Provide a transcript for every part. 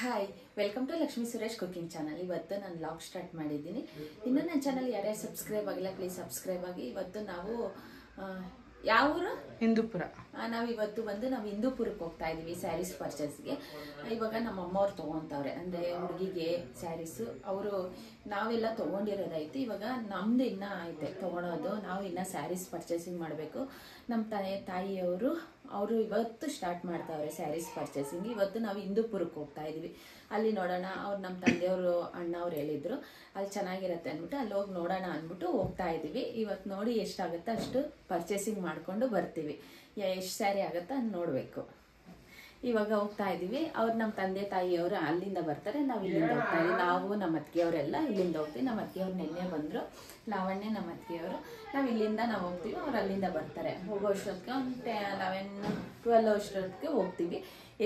Hi welcome to Lakshmi Suresh cooking channel. ಇವತ್ತು ನಾನು vlog start ಮಾಡಿದ್ದೀನಿ. ಇನ್ನೂ ನನ್ನ ಚಾನಲ್ ಯಾರ್ಯಾರು ಸಬ್ಸ್ಕ್ರೈಬ್ ಆಗಿಲ್ಲ ಪ್ಲೀಸ್ ಸಬ್ಸ್ಕ್ರೈಬ್ ಆಗಿ. ಇವತ್ತು ನಾವು ಯಾವ ಊರು? ಹಿಂದೂಪುರ. ನಾವು ಇವತ್ತು ಬಂದು ನಾವು ಹಿಂದೂಪುರಕ್ಕೆ ಹೋಗ್ತಾ ಇದೀವಿ ಸ್ಯಾರೀಸ್ ಪರ್ಚೇಸ್ಗೆ. ಇವಾಗ ನಮ್ಮ ಅಮ್ಮವ್ರು ತೊಗೊತವ್ರೆ, ಅಂದರೆ ಹುಡುಗಿಗೆ ಸ್ಯಾರೀಸು. ಅವರು ನಾವೆಲ್ಲ ತೊಗೊಂಡಿರೋದೈತೆ, ಇವಾಗ ನಮ್ದು ಇನ್ನೂ ಐತೆ ತೊಗೊಳೋದು. ನಾವು ಇನ್ನೂ ಸ್ಯಾರೀಸ್ ಪರ್ಚೇಸಿಂಗ್ ಮಾಡಬೇಕು. ನಮ್ಮ ತಾಯಿಯವರು ಇವತ್ತು ಸ್ಟಾರ್ಟ್ ಮಾಡ್ತಾವ್ರೆ ಸ್ಯಾರೀಸ್ ಪರ್ಚೇಸಿಂಗ್. ಇವತ್ತು ನಾವು ಹಿಂದೂಪುರಕ್ಕೆ ಹೋಗ್ತಾ ಇದೀವಿ. ಅಲ್ಲಿ ನೋಡೋಣ, ಅವ್ರು ನಮ್ಮ ತಂದೆಯವರು ಅಣ್ಣವ್ರು ಹೇಳಿದ್ರು ಅಲ್ಲಿ ಚೆನ್ನಾಗಿರುತ್ತೆ ಅಂದ್ಬಿಟ್ಟು ಅಲ್ಲಿ ಹೋಗಿ ನೋಡೋಣ ಅಂದ್ಬಿಟ್ಟು ಹೋಗ್ತಾ ಇದೀವಿ. ಇವತ್ತು ನೋಡಿ ಎಷ್ಟಾಗುತ್ತೋ ಅಷ್ಟು ಪರ್ಚೇಸಿಂಗ್ ಮಾಡಿಕೊಂಡು ಬರ್ತೀವಿ. ಎಷ್ಟು ಸ್ಯಾರಿ ಆಗುತ್ತೋ ಅದು ನೋಡಬೇಕು. ಇವಾಗ ಹೋಗ್ತಾ ಇದೀವಿ. ಅವ್ರು ನಮ್ಮ ತಂದೆ ತಾಯಿಯವರು ಅಲ್ಲಿಂದ ಬರ್ತಾರೆ, ನಾವು ಇಲ್ಲಿಂದ ಹೋಗ್ತಾ ಇದೀವಿ. ನಾವು ನಮ್ಮ ಅತ್ತಿಗೆಯವರೆಲ್ಲ ಇಲ್ಲಿಂದ ಹೋಗ್ತೀವಿ. ನಮ್ಮ ಅತ್ತಿಗೆಯವ್ರು ನಿನ್ನೆ ಬಂದರು, ಲಾವಣ್ಯ ನಮ್ಮ ಅತ್ತಿಗೆಯವರು. ನಾವು ಇಲ್ಲಿಂದ ನಾವು ಹೋಗ್ತೀವಿ, ಅವ್ರು ಅಲ್ಲಿಂದ ಬರ್ತಾರೆ. ಹೋಗೋ ಅಷ್ಟೊತ್ತಿಗೆ ಒಂದು 11-12 ಅಷ್ಟೊತ್ತಿಗೆ ಹೋಗ್ತೀವಿ.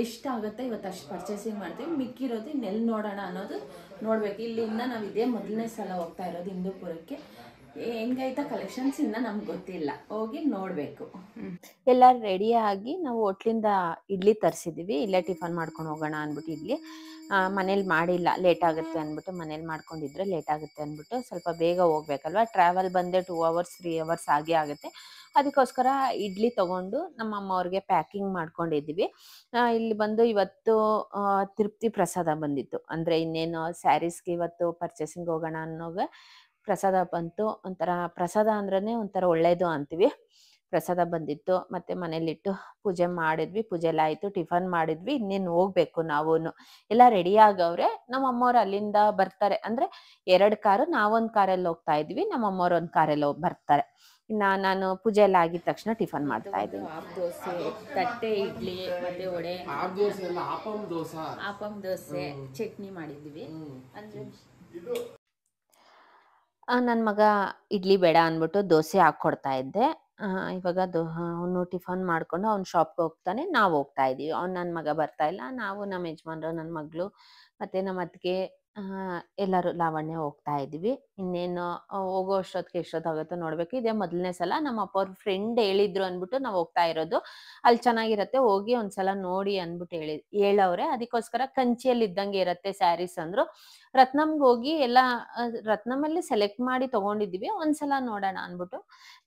ಎಷ್ಟಾಗುತ್ತೆ ಇವತ್ತು ಅಷ್ಟು ಪರ್ಚೇಸಿಂಗ್ ಮಾಡ್ತೀವಿ. ಮಿಕ್ಕಿರೋದು ಇನ್ನೆಲ್ಲಿ ನೋಡೋಣ ಅನ್ನೋದು ನೋಡ್ಬೇಕು. ಇಲ್ಲಿಂದ ನಾವು ಇದೇ ಮೊದಲನೇ ಸಲ ಹೋಗ್ತಾ ಇರೋದು ಹಿಂದೂಪುರಕ್ಕೆ. ಹೆಂಗೈತಾ ಕಲೆಕ್ಷನ್ಸ್ ಇನ್ನೂ ನಮ್ಗೆ ಗೊತ್ತಿಲ್ಲ, ಹೋಗಿ ನೋಡಬೇಕು. ಎಲ್ಲ ರೆಡಿಯಾಗಿ ನಾವು ಹೋಟ್ಲಿಂದ ಇಡ್ಲಿ ತರಿಸಿದ್ದೀವಿ. ಇಲ್ಲೇ ಟಿಫನ್ ಮಾಡ್ಕೊಂಡು ಹೋಗೋಣ ಅಂದ್ಬಿಟ್ಟು ಇಡ್ಲಿ ಮನೇಲಿ ಮಾಡಿಲ್ಲ, ಲೇಟ್ ಆಗುತ್ತೆ ಅಂದ್ಬಿಟ್ಟು. ಮನೇಲಿ ಮಾಡ್ಕೊಂಡಿದ್ರೆ ಲೇಟ್ ಆಗುತ್ತೆ ಅಂದ್ಬಿಟ್ಟು ಸ್ವಲ್ಪ ಬೇಗ ಹೋಗ್ಬೇಕಲ್ವ. ಟ್ರಾವೆಲ್ ಬಂದೆ 2 hours 3 hours ಆಗೇ ಆಗುತ್ತೆ. ಅದಕ್ಕೋಸ್ಕರ ಇಡ್ಲಿ ತೊಗೊಂಡು ನಮ್ಮ ಅಮ್ಮವ್ರಿಗೆ ಪ್ಯಾಕಿಂಗ್ ಮಾಡ್ಕೊಂಡಿದ್ದೀವಿ. ಇಲ್ಲಿ ಬಂದು ಇವತ್ತು ತೃಪ್ತಿ ಪ್ರಸಾದ ಬಂದಿತ್ತು. ಅಂದರೆ ಇನ್ನೇನು ಸ್ಯಾರೀಸ್ಗೆ ಇವತ್ತು ಪರ್ಚೇಸಿಂಗ್ ಹೋಗೋಣ ಅನ್ನೋಗೆ ಪ್ರಸಾದ ಬಂತು. ಒಂಥರ ಪ್ರಸಾದ ಅಂದ್ರೇ ಒಂಥರ ಒಳ್ಳೇದು ಅಂತೀವಿ. ಪ್ರಸಾದ ಬಂದಿತ್ತು. ಮತ್ತು ಮನೇಲಿಟ್ಟು ಪೂಜೆ ಮಾಡಿದ್ವಿ. ಪೂಜೆ ಎಲ್ಲ ಆಯಿತು, ಟಿಫನ್ ಮಾಡಿದ್ವಿ. ಇನ್ನೇನು ಹೋಗ್ಬೇಕು. ನಾವು ಎಲ್ಲ ರೆಡಿ ಆಗವ್ರೆ. ನಮ್ಮ ಅಮ್ಮವ್ರು ಅಲ್ಲಿಂದ ಬರ್ತಾರೆ. ಅಂದರೆ 2 ಕಾರು, ನಾವೊಂದು ಕಾರಲ್ಲಿ ಹೋಗ್ತಾ ಇದ್ವಿ, ನಮ್ಮ ಅಮ್ಮವ್ರು ಒಂದು ಕಾರಲ್ಲಿ ಬರ್ತಾರೆ. ಇನ್ನು ನಾನು ಪೂಜೆ ಎಲ್ಲ ಆಗಿದ ತಕ್ಷಣ ಟಿಫನ್ ಮಾಡ್ತಾ ಇದ್ದೀನಿ. ದೋಸೆ, ತಟ್ಟೆ ಇಡ್ಲಿ ಮತ್ತೆ ವಡೆ, ಆಪಂ ದೋಸೆ, ಚಟ್ನಿ ಮಾಡಿದ್ವಿ. ಅಂದರೆ ನನ್ನ ಮಗ ಇಡ್ಲಿ ಬೇಡ ಅಂದ್ಬಿಟ್ಟು ದೋಸೆ ಹಾಕ್ಕೊಡ್ತಾ ಇದ್ದೆ. ಇವಾಗ ಅವನು ಟಿಫನ್ ಮಾಡ್ಕೊಂಡು ಅವ್ನು ಶಾಪ್ಗೆ ಹೋಗ್ತಾನೆ, ನಾವು ಹೋಗ್ತಾ ಇದ್ದೀವಿ. ನನ್ನ ಮಗ ಬರ್ತಾ ಇಲ್ಲ. ನಾವು ನಮ್ಮ ಯಜಮಾನ್ರು, ನನ್ನ ಮಗಳು ಮತ್ತು ನಮ್ಮ ಅತ್ತಿಗೆ ಎಲ್ಲರೂ ಲಾವಣ್ಯ ಹೋಗ್ತಾ ಇದ್ದೀವಿ. ಇನ್ನೇನು ಹೋಗೋ ಅಷ್ಟೊತ್ತಿಗೆ ಎಷ್ಟೊತ್ತಾಗುತ್ತೋ ನೋಡಬೇಕು. ಇದೇ ಮೊದಲನೇ ಸಲ. ನಮ್ಮ ಅಪ್ಪ ಅವ್ರ ಫ್ರೆಂಡ್ ಹೇಳಿದ್ರು ಅಂದ್ಬಿಟ್ಟು ನಾವು ಹೋಗ್ತಾ ಇರೋದು. ಅಲ್ಲಿ ಚೆನ್ನಾಗಿರುತ್ತೆ, ಹೋಗಿ ಒಂದ್ಸಲ ನೋಡಿ ಅಂದ್ಬಿಟ್ಟು ಹೇಳವ್ರೆ. ಅದಕ್ಕೋಸ್ಕರ ಕಂಚಿಯಲ್ಲಿ ಇದ್ದಂಗೆ ಇರುತ್ತೆ ಸ್ಯಾರೀಸ್ ಅಂದರು. ರತ್ನಮ್ಗೆ ಹೋಗಿ ಎಲ್ಲ ರತ್ನಮಲ್ಲಿ ಸೆಲೆಕ್ಟ್ ಮಾಡಿ ತೊಗೊಂಡಿದ್ದೀವಿ. ಒಂದ್ಸಲ ನೋಡೋಣ ಅಂದ್ಬಿಟ್ಟು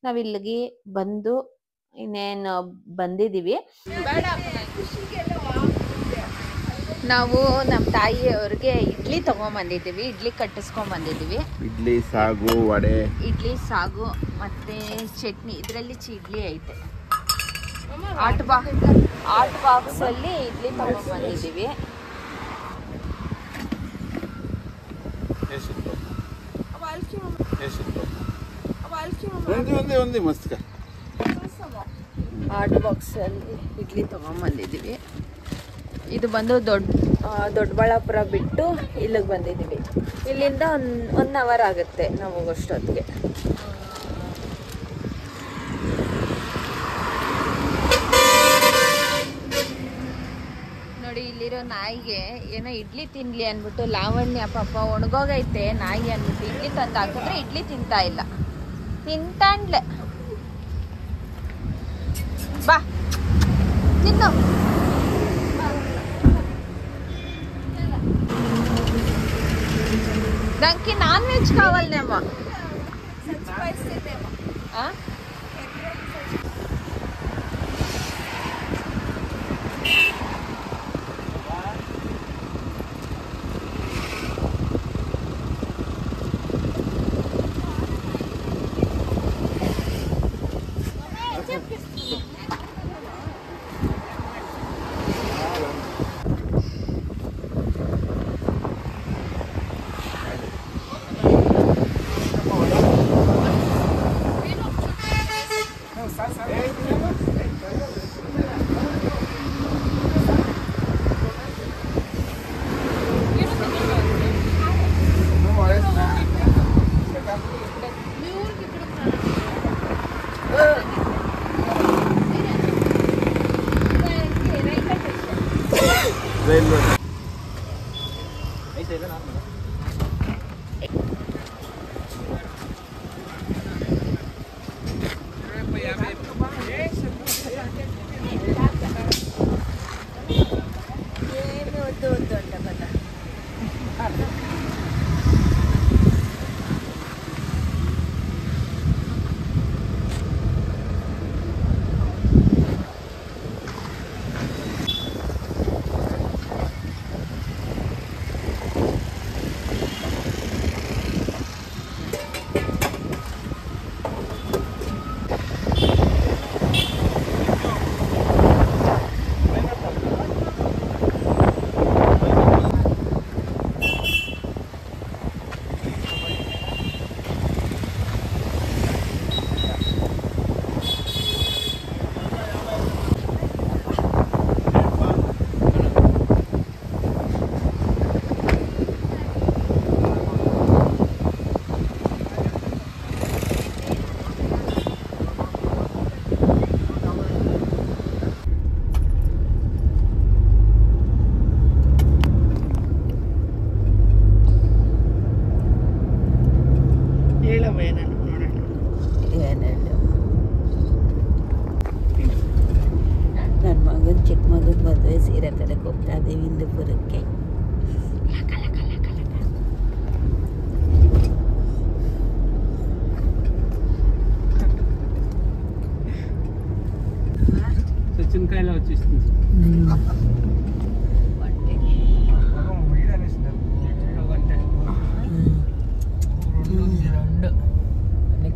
ನಾವು ಇಲ್ಲಿಗೆ ಬಂದು ಇನ್ನೇನು ಬಂದಿದ್ದೀವಿ. ನಾವು ನಮ್ಮ ತಾಯಿಯವ್ರಿಗೆ ಇಡ್ಲಿ ತೊಗೊಂಬಂದಿದ್ದೀವಿ. ಇಡ್ಲಿ ಕಟ್ಟಿಸ್ಕೊಂಬಂದಿದ್ದೀವಿ. ಇಡ್ಲಿ ಸಾಗು, ವಡೆ, ಇಡ್ಲಿ ಸಾಗು ಮತ್ತೆ ಚಟ್ನಿ. ಇದರಲ್ಲಿ ಇಡ್ಲಿ ಐತೆ. ಆಟ್ ಬಾಕ್ಸ್ ಅಲ್ಲಿ ಇಡ್ಲಿ ತೊಗೊಂಬಂದಿದ್ದೀವಿ. ಆಟ್ ಬಾಕ್ಸ್ ಅಲ್ಲಿ ಇಡ್ಲಿ ತೊಗೊಂಬಂದಿದ್ದೀವಿ. ಇದು ಬಂದು ದೊಡ್ಡಬಳ್ಳಾಪುರ ಬಿಟ್ಟು ಇಲ್ಲಿಗೆ ಬಂದಿದ್ದೀವಿ. ಇಲ್ಲಿಂದ 1 hour ಆಗುತ್ತೆ ನಾವು ಹೋಗೋಷ್ಟೊತ್ತಿಗೆ. ನೋಡಿ, ಇಲ್ಲಿರೋ ನಾಯಿಗೆ ಏನೋ ಇಡ್ಲಿ ತಿನ್ಲಿ ಅಂದ್ಬಿಟ್ಟು ಲಾವಣ್ಯ ಪಾಪ ಒಣಗೋಗೈತೆ ನಾಯಿ ಅಂದ್ಬಿಟ್ಟು ಇಡ್ಲಿ ತಂದು ಹಾಕಿದ್ರೆ ಇಡ್ಲಿ ತಿಂತಾ ಇಲ್ಲ. ತಿಂತಾಂಡ್ಲೆ ಬಾ ತಿನ್ನು. దానికి నాన్ వెజ్ కావాలనేమో.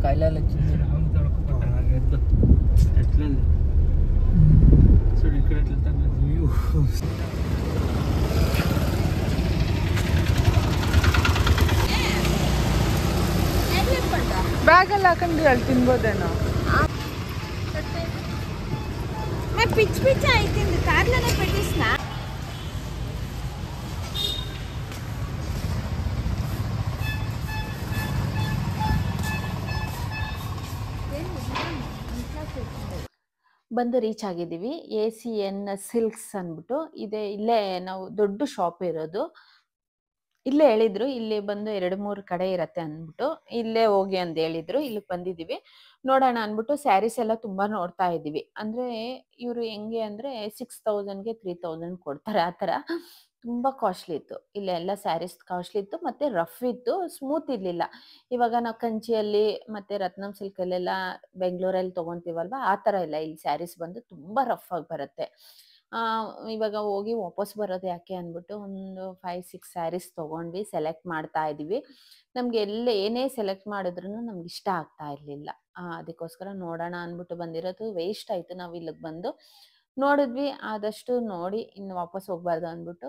కాయలాలు వచ్చింది ఎట్లండి చూడు ఇక్కడ ఎట్లా ಬ್ಯಾಗಲ್ಲಿ ಹಾಕೊಂಡು ಅಲ್ಲಿ ತಿನ್ಬೋದೇನೋ పిచ్చి పిచ్చి అవుతుంది కార్లోనే పెట్టేసిన ಬಂದು ರೀಚ್ ಆಗಿದ್ದೀವಿ. ACN ಸಿಲ್ಕ್ಸ್ ಅಂದ್ಬಿಟ್ಟು ಇದೆ. ಇಲ್ಲೇ ನಾವು ದೊಡ್ಡ ಶಾಪ್ ಇರೋದು. ಇಲ್ಲೇ ಹೇಳಿದ್ರು ಇಲ್ಲಿ ಬಂದು 2-3 ಕಡೆ ಇರತ್ತೆ ಅಂದ್ಬಿಟ್ಟು ಇಲ್ಲೇ ಹೋಗಿ ಅಂತ ಹೇಳಿದ್ರು. ಇಲ್ಲಿಗೆ ಬಂದಿದ್ದೀವಿ. ನೋಡೋಣ ಅಂದ್ಬಿಟ್ಟು ಸ್ಯಾರೀಸ್ ಎಲ್ಲ ತುಂಬಾ ನೋಡ್ತಾ ಇದ್ದೀವಿ. ಅಂದ್ರೆ ಇವರು ಹೆಂಗೆ ಅಂದ್ರೆ 6000ಗೆ 3000 ಕೊಡ್ತಾರೆ. ಆ ಥರ ತುಂಬಾ ಕಾಸ್ಟ್ಲಿ ಇತ್ತು. ಇಲ್ಲೆಲ್ಲ ಸ್ಯಾರೀಸ್ ಕಾಸ್ಟ್ಲಿ ಇತ್ತು ಮತ್ತೆ ರಫ್ ಇತ್ತು, ಸ್ಮೂತ್ ಇರ್ಲಿಲ್ಲ. ಇವಾಗ ನಾವು ಕಂಚಿಯಲ್ಲಿ ಮತ್ತೆ ರತ್ನಂ ಸಿಲ್ಕಲ್ಲೆಲ್ಲ ಬೆಂಗಳೂರಲ್ಲಿ ತಗೊಂತೀವಲ್ವಾ, ಆ ಥರ ಇಲ್ಲ. ಇಲ್ಲಿ ಸ್ಯಾರೀಸ್ ಬಂದು ತುಂಬಾ ರಫ್ ಆಗಿ ಬರುತ್ತೆ. ಇವಾಗ ಹೋಗಿ ವಾಪಸ್ ಬರೋದು ಯಾಕೆ ಅಂದ್ಬಿಟ್ಟು ಒಂದು 5-6 ಸ್ಯಾರೀಸ್ ತಗೊಂಡ್ವಿ. ಸೆಲೆಕ್ಟ್ ಮಾಡ್ತಾ ಇದೀವಿ. ನಮ್ಗೆ ಏನೇ ಸೆಲೆಕ್ಟ್ ಮಾಡಿದ್ರು ನಮ್ಗೆ ಇಷ್ಟ ಆಗ್ತಾ ಇರ್ಲಿಲ್ಲ. ಅದಕ್ಕೋಸ್ಕರ ನೋಡೋಣ ಅಂದ್ಬಿಟ್ಟು ಬಂದಿರೋದು. ವೇಸ್ಟ್ ಆಯ್ತು ನಾವು ಇಲ್ಲಿಗೆ ಬಂದು. ನೋಡಿದ್ವಿ, ಆದಷ್ಟು ನೋಡಿ ಇನ್ನು ವಾಪಸ್ ಹೋಗ್ಬಾರ್ದು ಅಂದ್ಬಿಟ್ಟು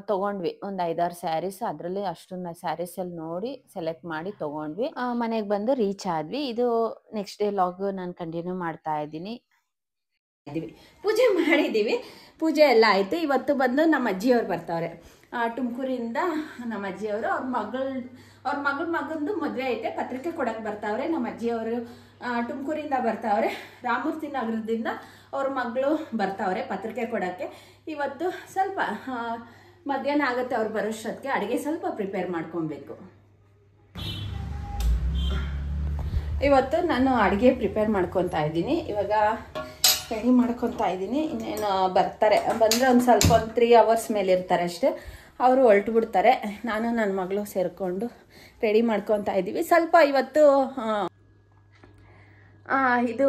ತಗೊಂಡ್ವಿ ಒಂದು 5-6 ಸ್ಯಾರೀಸ್. ಅದರಲ್ಲಿ ಅಷ್ಟೊಂದು ಸ್ಯಾರೀಸಲ್ಲಿ ನೋಡಿ ಸೆಲೆಕ್ಟ್ ಮಾಡಿ ತಗೊಂಡ್ವಿ. ಮನೆಗೆ ಬಂದು ರೀಚ್ ಆದ್ವಿ. ಇದು ನೆಕ್ಸ್ಟ್ ಡೇ ಲಾಗ್ ನಾನು ಕಂಟಿನ್ಯೂ ಮಾಡ್ತಾ ಇದ್ದೀನಿ. ಪೂಜೆ ಮಾಡಿದ್ದೀವಿ. ಪೂಜೆ ಎಲ್ಲ ಆಯಿತು. ಇವತ್ತು ಬಂದು ನಮ್ಮ ಅಜ್ಜಿಯವ್ರು ಬರ್ತಾವ್ರೆ ತುಮಕೂರಿಂದ. ನಮ್ಮ ಅಜ್ಜಿಯವರು ಅವ್ರ ಮಗಂದು ಮದುವೆ ಐತೆ, ಪತ್ರಿಕೆ ಕೊಡಕ್ಕೆ ಬರ್ತಾವ್ರೆ. ನಮ್ಮ ಅಜ್ಜಿಯವರು ತುಮಕೂರಿಂದ ಬರ್ತಾವ್ರೆ. ರಾಮಮೂರ್ತಿ ನಗರದಿಂದ ಅವ್ರ ಮಗಳು ಬರ್ತಾವ್ರೆ ಪತ್ರಿಕೆ ಕೊಡೋಕ್ಕೆ. ಇವತ್ತು ಸ್ವಲ್ಪ ಮಧ್ಯಾಹ್ನ ಆಗುತ್ತೆ ಅವ್ರು ಬರೋಷ್ಟೊತ್ತಿಗೆ. ಅಡುಗೆ ಸ್ವಲ್ಪ ಪ್ರಿಪೇರ್ ಮಾಡ್ಕೊಬೇಕು. ಇವತ್ತು ನಾನು ಅಡುಗೆ ಪ್ರಿಪೇರ್ ಮಾಡ್ಕೊತಾ ಇದ್ದೀನಿ. ಇವಾಗ ರೆಡಿ ಮಾಡ್ಕೊತಾ ಇದ್ದೀನಿ. ಇನ್ನೇನು ಬರ್ತಾರೆ, ಬಂದರೆ ಒಂದು ಸ್ವಲ್ಪ 3 ಅವರ್ಸ್ ಮೇಲೆ ಇರ್ತಾರೆ ಅಷ್ಟೇ. ಅವರು ಹೊರಟು ಬಿಡ್ತಾರೆ. ನಾನು ನನ್ನ ಮಗಳು ಸೇರಿಕೊಂಡು ರೆಡಿ ಮಾಡ್ಕೊತಾ ಇದ್ದೀವಿ. ಸ್ವಲ್ಪ ಇವತ್ತು ಇದು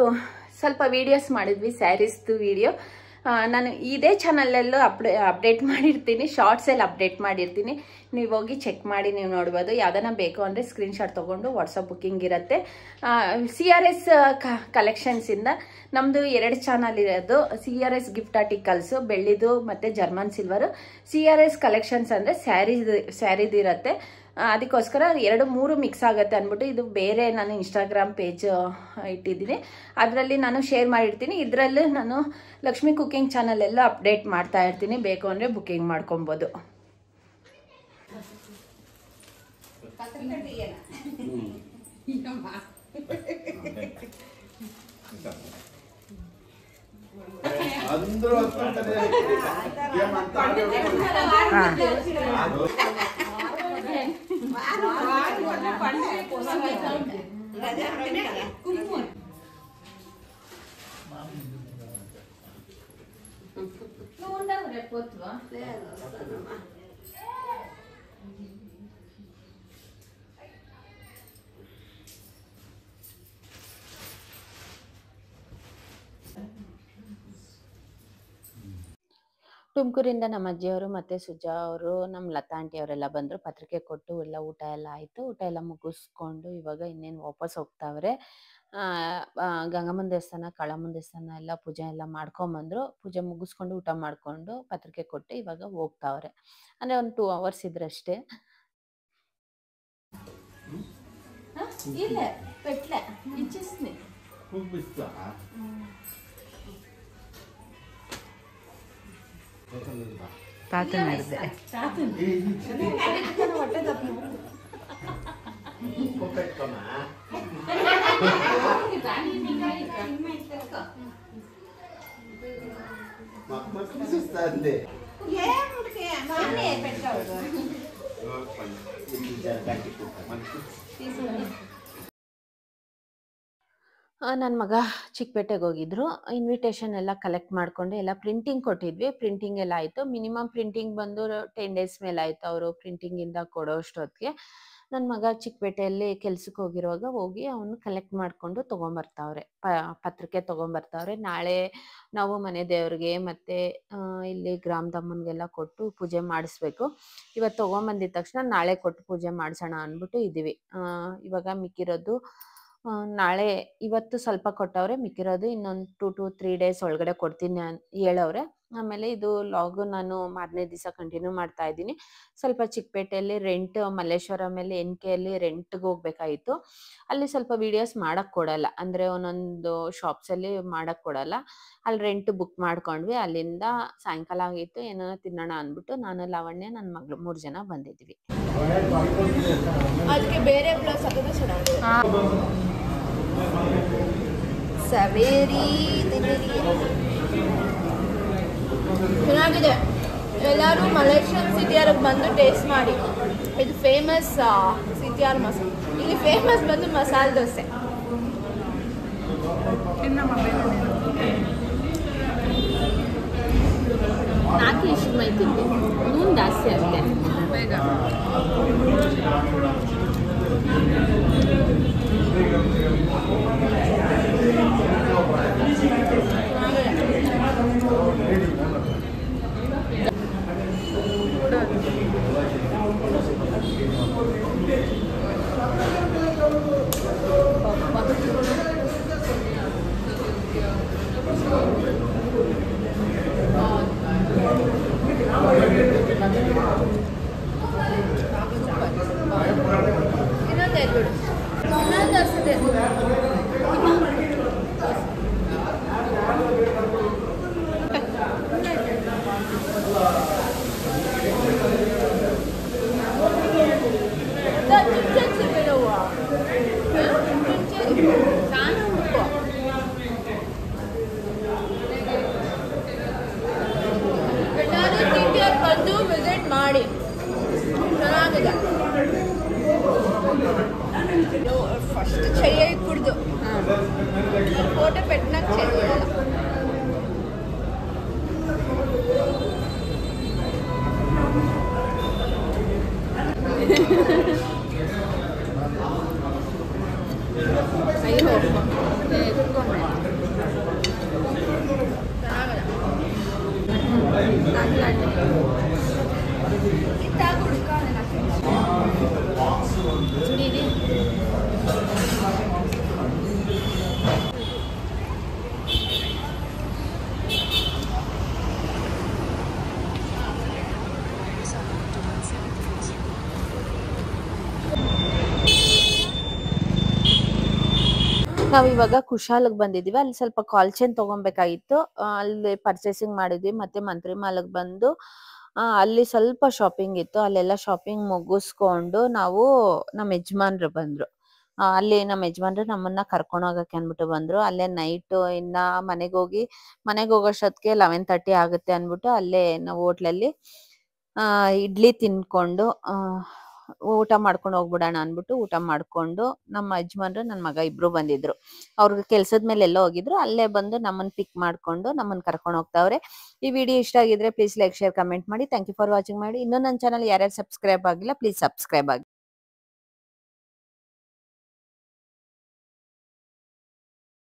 ಸ್ವಲ್ಪ ವೀಡಿಯೋಸ್ ಮಾಡಿದ್ವಿ, ಸ್ಯಾರೀಸ್ದು ವೀಡಿಯೋ. ನಾನು ಇದೇ ಚಾನಲಲ್ಲೂ ಅಪ್ಡೇಟ್ ಮಾಡಿರ್ತೀನಿ, ಶಾರ್ಟ್ಸಲ್ಲಿ ಅಪ್ಡೇಟ್ ಮಾಡಿರ್ತೀನಿ. ನೀವು ಹೋಗಿ ಚೆಕ್ ಮಾಡಿ ನೀವು ನೋಡ್ಬೋದು. ಯಾವ್ದಾನ ಬೇಕು ಅಂದರೆ ಸ್ಕ್ರೀನ್ಶಾಟ್ ತೊಗೊಂಡು ವಾಟ್ಸಪ್ ಬುಕ್ಕಿಂಗ್ ಇರುತ್ತೆ. CRS ಕಲೆಕ್ಷನ್ಸಿಂದ ನಮ್ಮದು 2 ಚಾನಲ್ ಇರೋದು. CRS ಗಿಫ್ಟ್ ಆರ್ಟಿಕಲ್ಸು ಬೆಳ್ಳಿದು ಮತ್ತು ಜರ್ಮನ್ ಸಿಲ್ವರು. CRS ಕಲೆಕ್ಷನ್ಸ್ ಅಂದರೆ ಸ್ಯಾರಿದು ಇರುತ್ತೆ. ಅದಕ್ಕೋಸ್ಕರ 2-3 ಮಿಕ್ಸ್ ಆಗುತ್ತೆ ಅಂದ್ಬಿಟ್ಟು ಇದು ಬೇರೆ ನಾನು ಇನ್ಸ್ಟಾಗ್ರಾಮ್ ಪೇಜ್ ಇಟ್ಟಿದ್ದೀನಿ. ಅದರಲ್ಲಿ ನಾನು ಶೇರ್ ಮಾಡಿರ್ತೀನಿ. ಇದರಲ್ಲೂ ನಾನು ಲಕ್ಷ್ಮಿ ಕುಕಿಂಗ್ ಚಾನಲ್ ಎಲ್ಲ ಅಪ್ಡೇಟ್ ಮಾಡ್ತಾ ಇರ್ತೀನಿ. ಬೇಕು ಅಂದರೆ ಬುಕ್ಕಿಂಗ್ ಮಾಡ್ಕೊಬೋದು. ತುಮಕೂರಿಂದ ನಮ್ಮ ಅಜ್ಜಿಯವರು ಮತ್ತು ಸುಜಾ ಅವರು, ನಮ್ಮ ಲತಾ ಆಂಟಿ ಅವರೆಲ್ಲ ಬಂದರು. ಪತ್ರಿಕೆ ಕೊಟ್ಟು ಎಲ್ಲ ಊಟ ಎಲ್ಲ ಆಯಿತು. ಊಟ ಎಲ್ಲ ಮುಗಿಸ್ಕೊಂಡು ಇವಾಗ ಇನ್ನೇನು ವಾಪಸ್ ಹೋಗ್ತಾವ್ರೆ. ಗಂಗಮ್ಮನ ದೇವಸ್ಥಾನ, ಕಾಳಮ್ಮನ ದೇವಸ್ಥಾನ ಎಲ್ಲ ಪೂಜೆ ಎಲ್ಲ ಮಾಡ್ಕೊಂಬಂದರು. ಪೂಜೆ ಮುಗಿಸ್ಕೊಂಡು ಊಟ ಮಾಡಿಕೊಂಡು ಪತ್ರಿಕೆ ಕೊಟ್ಟು ಇವಾಗ ಹೋಗ್ತಾವ್ರೆ. ಅಂದರೆ ಒಂದು 2 ಅವರ್ಸ್ ಇದ್ರಷ್ಟೇ. ಇಲ್ಲ ಪೆಟ್ಲೆ ಇಚ್ಚಿಸ್ನಿ ತಾತನ ಹಿಡ್ದೆ ನನ್ನ ಮಗ ಚಿಕ್ಕಪೇಟೆಗೆ ಹೋಗಿದ್ರು. ಇನ್ವಿಟೇಷನ್ ಎಲ್ಲ ಕಲೆಕ್ಟ್ ಮಾಡ್ಕೊಂಡು ಎಲ್ಲ ಪ್ರಿಂಟಿಂಗ್ ಕೊಟ್ಟಿದ್ವಿ. ಪ್ರಿಂಟಿಂಗ್ ಎಲ್ಲ ಆಯಿತು. ಮಿನಿಮಮ್ ಪ್ರಿಂಟಿಂಗ್ ಬಂದು 10 ಡೇಸ್ ಮೇಲೆ ಆಯಿತು ಅವರು ಪ್ರಿಂಟಿಂಗಿಂದ ಕೊಡೋ ಅಷ್ಟೊತ್ತಿಗೆ. ನನ್ನ ಮಗ ಚಿಕ್ಕಪೇಟೆಯಲ್ಲಿ ಕೆಲ್ಸಕ್ಕೆ ಹೋಗಿರುವಾಗ ಹೋಗಿ ಅವನು ಕಲೆಕ್ಟ್ ಮಾಡಿಕೊಂಡು ತೊಗೊಂಬರ್ತಾವ್ರೆ. ಪತ್ರಿಕೆ ತೊಗೊಂಬರ್ತಾವ್ರೆ. ನಾಳೆ ನಾವು ಮನೆ ದೇವ್ರಿಗೆ ಮತ್ತು ಇಲ್ಲಿ ಗ್ರಾಮದಮ್ಮನಿಗೆಲ್ಲ ಕೊಟ್ಟು ಪೂಜೆ ಮಾಡಿಸ್ಬೇಕು. ಇವತ್ತು ತೊಗೊಂಬಂದಿದ ತಕ್ಷಣ ನಾಳೆ ಕೊಟ್ಟು ಪೂಜೆ ಮಾಡಿಸೋಣ ಅಂದ್ಬಿಟ್ಟು ಇದ್ದೀವಿ. ಇವಾಗ ಮಿಕ್ಕಿರೋದು ನಾಳೆ ಇವತ್ತು ಸ್ವಲ್ಪ ಕೊಟ್ಟವ್ರೆ. ಮಿಕ್ಕಿರೋದು ಇನ್ನೊಂದು 2 to 3 ಡೇಸ್ ಒಳಗಡೆ ಕೊಡ್ತೀನಿ ಹೇಳವ್ರೆ. ಆಮೇಲೆ ಇದು ಲಾಗು ನಾನು ಮಾರನೇ ದಿವಸ ಕಂಟಿನ್ಯೂ ಮಾಡ್ತಾ ಇದ್ದೀನಿ. ಸ್ವಲ್ಪ ಚಿಕ್ಕಪೇಟೆಯಲ್ಲಿ ಮಲ್ಲೇಶ್ವರ ಮೇಲೆ NKಯಲ್ಲಿ ರೆಂಟ್ಗೆ ಹೋಗ್ಬೇಕಾಗಿತ್ತು. ಅಲ್ಲಿ ಸ್ವಲ್ಪ ವೀಡಿಯೋಸ್ ಮಾಡೋಕ್ಕೆ ಕೊಡಲ್ಲ, ಅಂದರೆ ಒಂದೊಂದು ಶಾಪ್ಸಲ್ಲಿ ಮಾಡೋಕ್ಕೆ ಕೊಡಲ್ಲ. ಅಲ್ಲಿ ರೆಂಟ್ ಬುಕ್ ಮಾಡ್ಕೊಂಡ್ವಿ. ಅಲ್ಲಿಂದ ಸಾಯಂಕಾಲ ಆಗಿತ್ತು. ಏನೋ ತಿನ್ನೋಣ ಅಂದ್ಬಿಟ್ಟು ನಾನು, ಲಾವಣ್ಯ, ನನ್ನ ಮಗಳು 3 ಜನ ಬಂದಿದ್ವಿ. ಅದಕ್ಕೆ ಬೇರೆ ಬ್ಲೌಸ್ ಹಾಕಿದ್ರೆ ಚೆನ್ನಾಗಿದೆ. ಸವೇರಿ ಚೆನ್ನಾಗಿದೆ. ಎಲ್ಲರೂ ಮಲೇಷಿಯನ್ ಸಿಟಿಯಾರಿಗೆ ಬಂದು ಟೇಸ್ಟ್ ಮಾಡಿ. ಇದು ಫೇಮಸ್ ಸಿಟಿಯಾರ್ ಮಸಾಲೆ. ಇಲ್ಲಿ ಫೇಮಸ್ ಬಂದು ಮಸಾಲೆ ದೋಸೆ. ನಾಲ್ಕು ಇಷ್ಟು ಮೈತಿದ್ದೆ ನೂನು ಜಾಸ್ತಿ ಆಗುತ್ತೆ ಬೇಗ. ಬಂದು ವಿಸಿಟ್ ಮಾಡಿ, ಚೆನ್ನಾಗಿದೆ. ಫಸ್ಟ್ చెయ్యి కుడదు ఫోటో పెట్టినాక చెయ్యాలి. అయ్యో ನಾವಿವಾಗ ಕುಶಾಲಕ್ಕೆ ಬಂದಿದ್ದೀವಿ. ಅಲ್ಲಿ ಸ್ವಲ್ಪ ಕಾಲ್ ಚೈನ್ ತೊಗೊಬೇಕಾಗಿತ್ತು. ಅಲ್ಲಿ ಪರ್ಚೇಸಿಂಗ್ ಮಾಡಿದ್ವಿ. ಮತ್ತೆ ಮಂತ್ರಿ ಮಾಲ್ಗೆ ಬಂದು ಅಲ್ಲಿ ಸ್ವಲ್ಪ ಶಾಪಿಂಗ್ ಇತ್ತು. ಅಲ್ಲೆಲ್ಲ ಶಾಪಿಂಗ್ ಮುಗಿಸ್ಕೊಂಡು ನಾವು ನಮ್ಮ ಯಜಮಾನ್ರು ಬಂದ್ರು. ಅಲ್ಲಿ ನಮ್ಮ ಯಜಮಾನ್ರು ನಮ್ಮನ್ನ ಕರ್ಕೊಂಡು ಹೋಗಕ್ಕೆ ಅಂದ್ಬಿಟ್ಟು ಬಂದ್ರು. ಅಲ್ಲೇ ನೈಟು ಇನ್ನ ಮನೆಗೆ ಹೋಗೋಷ್ಟೊತ್ತಿಗೆ 11:30 ಆಗುತ್ತೆ ಅಂದ್ಬಿಟ್ಟು ಅಲ್ಲೇ ನಾವು ಹೋಟ್ಲಲ್ಲಿ ಇಡ್ಲಿ ತಿನ್ಕೊಂಡು ಊಟ ಮಾಡ್ಕೊಂಡು ಹೋಗ್ಬಿಡೋಣ ಅಂದ್ಬಿಟ್ಟು ಊಟ ಮಾಡ್ಕೊಂಡು ನಮ್ಮ ಯಜಮಾನ್ರು ನನ್ನ ಮಗ ಇಬ್ರು ಬಂದಿದ್ರು. ಅವ್ರಿಗೆ ಕೆಲ್ಸದ ಮೇಲೆ ಎಲ್ಲೋ ಹೋಗಿದ್ರು. ಅಲ್ಲೇ ಬಂದು ನಮ್ಮನ್ನ ಪಿಕ್ ಮಾಡ್ಕೊಂಡು ನಮ್ಮನ್ನ ಕರ್ಕೊಂಡು ಹೋಗ್ತಾವ್ರೆ. ಈ ವಿಡಿಯೋ ಇಷ್ಟ ಆಗಿದ್ರೆ ಪ್ಲೀಸ್ ಲೈಕ್, ಶೇರ್, ಕಮೆಂಟ್ ಮಾಡಿ. ಥ್ಯಾಂಕ್ ಯು ಫಾರ್ ವಾಚಿಂಗ್ ಮಾಡಿ. ಇನ್ನೂ ನನ್ನ ಚಾನಲ್ ಯಾರ್ಯಾರು ಸಬ್ಸ್ಕ್ರೈಬ್ ಆಗಿಲ್ಲ ಪ್ಲೀಸ್ ಸಬ್ಸ್ಕ್ರೈಬ್ ಆಗಿ.